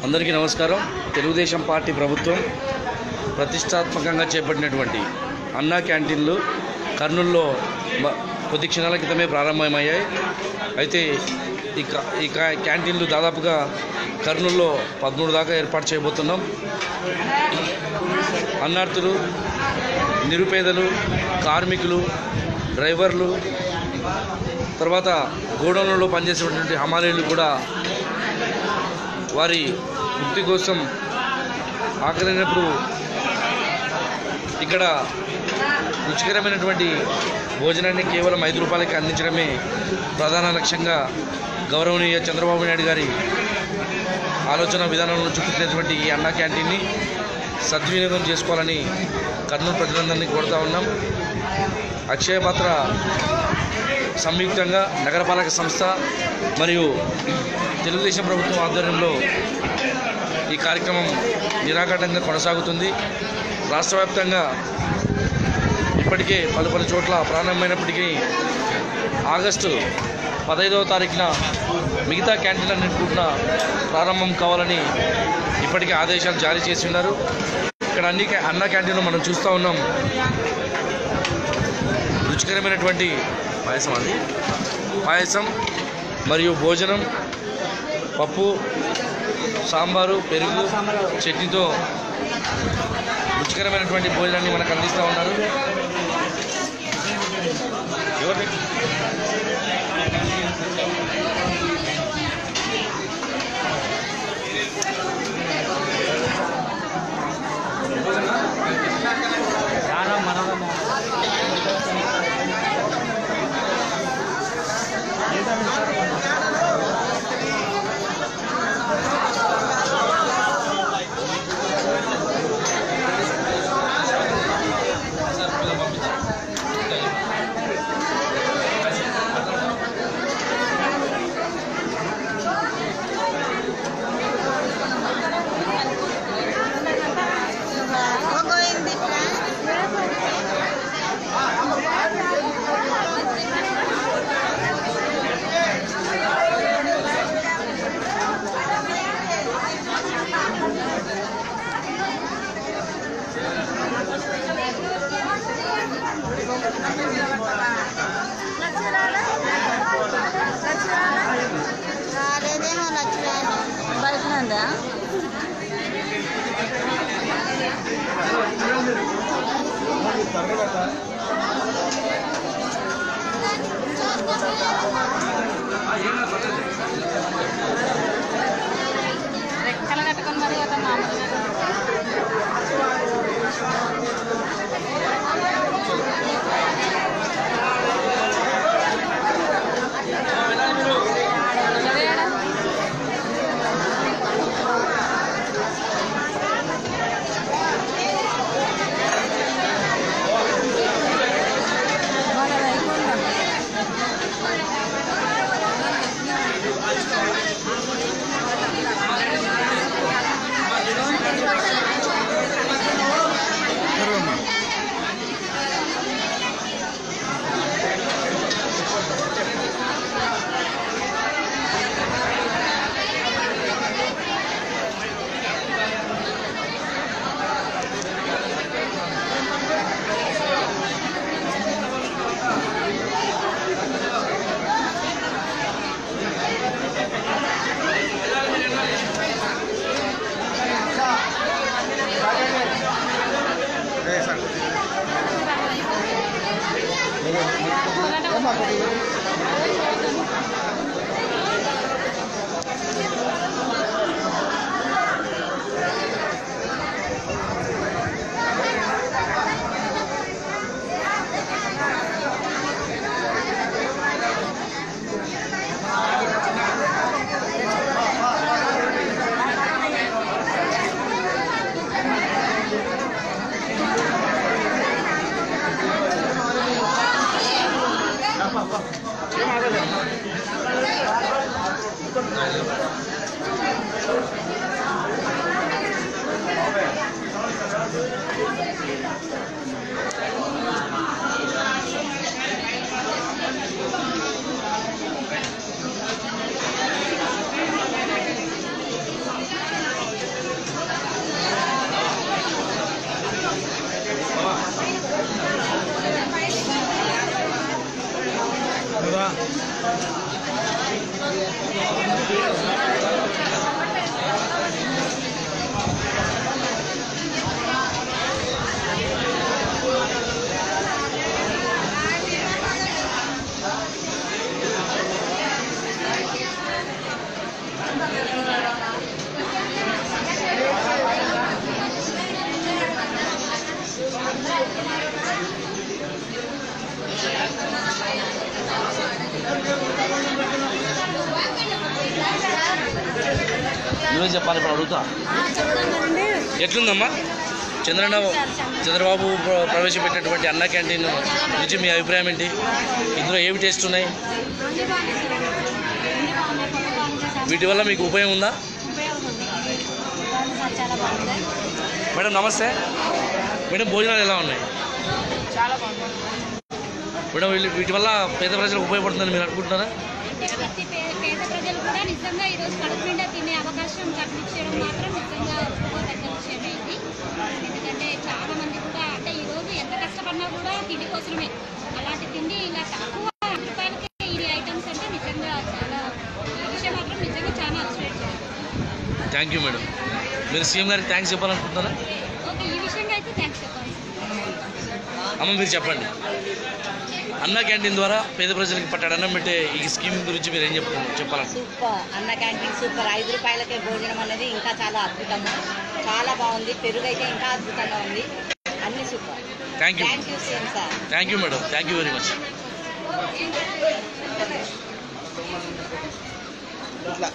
అందరికీ నమస్కారం. తెలుగుదేశం పార్టీ ప్రభుత్వం ప్రతిష్టాత్మకంగా చేపట్టినటువంటి అన్నా క్యాంటీన్లు కర్నూలులో కొద్ది క్షణాల క్రితమే ప్రారంభమయ్యాయి. అయితే ఈ క్యాంటీన్లు దాదాపుగా కర్నూలులో 13 దాకా ఏర్పాటు చేయబోతున్నాం. అన్నార్థులు, నిరుపేదలు, కార్మికులు, డ్రైవర్లు, తర్వాత గోడౌన్లలో పనిచేసేటువంటి హమాలీలు కూడా వారి ముక్తి కోసం ఆకలినప్పుడు ఇక్కడ రుచికరమైనటువంటి భోజనాన్ని కేవలం 5 రూపాయలకి అందించడమే ప్రధాన లక్ష్యంగా గౌరవనీయ చంద్రబాబు నాయుడు గారి ఆలోచన విధానంలో చూపించినటువంటి ఈ అన్నా క్యాంటీన్ని సద్వినియోగం చేసుకోవాలని కర్నూలు ప్రజలందరినీ కోరుతా ఉన్నాం. అక్షయ పాత్ర సంయుక్తంగా నగరపాలక సంస్థ మరియు తెలుగుదేశం ప్రభుత్వం ఆధ్వర్యంలో ఈ కార్యక్రమం నిరాఘాటంగా కొనసాగుతుంది. రాష్ట్ర వ్యాప్తంగా ఇప్పటికే పలు చోట్ల ప్రారంభమైనప్పటికీ ఆగస్టు 15వ తారీఖున మిగతా క్యాంటీన్లన్నింటి కూడా ప్రారంభం కావాలని ఇప్పటికే ఆదేశాలు జారీ చేసి ఉన్నారు. ఇక్కడ అన్నా క్యాంటీన్లో మనం చూస్తూ ఉన్నాం. రుచికరమైనటువంటి పాయసం మరియు భోజనం, పప్పు, సాంబారు, పెరుగు, చట్నీతో రుచికరమైనటువంటి భోజనాన్ని మనకు అందిస్తూ ఉన్నారు. కదా. నువ్వే చెప్పాలి ఇప్పుడు అడుగుతా. ఎట్లుందమ్మా చంద్రబాబు ప్రవేశపెట్టినటువంటి అన్నా క్యాంటీన్ గురించి మీ అభిప్రాయం ఏంటి? ఇందులో ఏమి టేస్ట్ ఉన్నాయి? వీటి వల్ల మీకు ఉపయోగం ఉందా? మేడం నమస్తే మేడం, భోజనాలు ఎలా ఉన్నాయి? మేడం వీటి వల్ల పేద ప్రజలకు ఉపయోగపడుతుందని మీరు అనుకుంటున్నారా? పేద ప్రజలు కూడా నిజంగా ఈరోజు కడుపు నిండా తినే అవకాశం కల్పించడం మాత్రం నిజంగా దగ్గర విషయమైంది. ఎందుకంటే చాలా మంది కూడా అంటే ఈరోజు ఎంత కష్టపడినా కూడా తిండి కోసమే, అలాంటి తిండి ఇలా తక్కువ రూపాయలకి ఈ ఐటమ్స్ అంటే నిజంగా చాలా ఈ విషయం మాత్రం నిజంగా చాలా అప్రిషియేట్ చేయాలి. Thank you madam. మీరు సీఎం గారికి థ్యాంక్స్ చెప్పాలనుకుంటున్నారా? ఓకే, ఈ విషయంగా అయితే థ్యాంక్స్ చెప్పాలి. అమ్మ మీరు చెప్పండి, అన్నా క్యాంటీన్ ద్వారా పేద ప్రజలకు పట్టాడన్నం పెట్టే ఈ స్కీమ్ గురించి మీరు ఏం చెప్పాలంటే? సూపర్ అన్న క్యాంటీన్ సూపర్. 5 రూపాయలకే భోజనం అనేది ఇంకా చాలా అద్భుతము, చాలా బాగుంది. పెరుగు అయితే ఇంకా అద్భుతంగా ఉంది. అన్ని super. Thank you. Thank you same sir. Thank you madam, thank you very much. ఇట్లా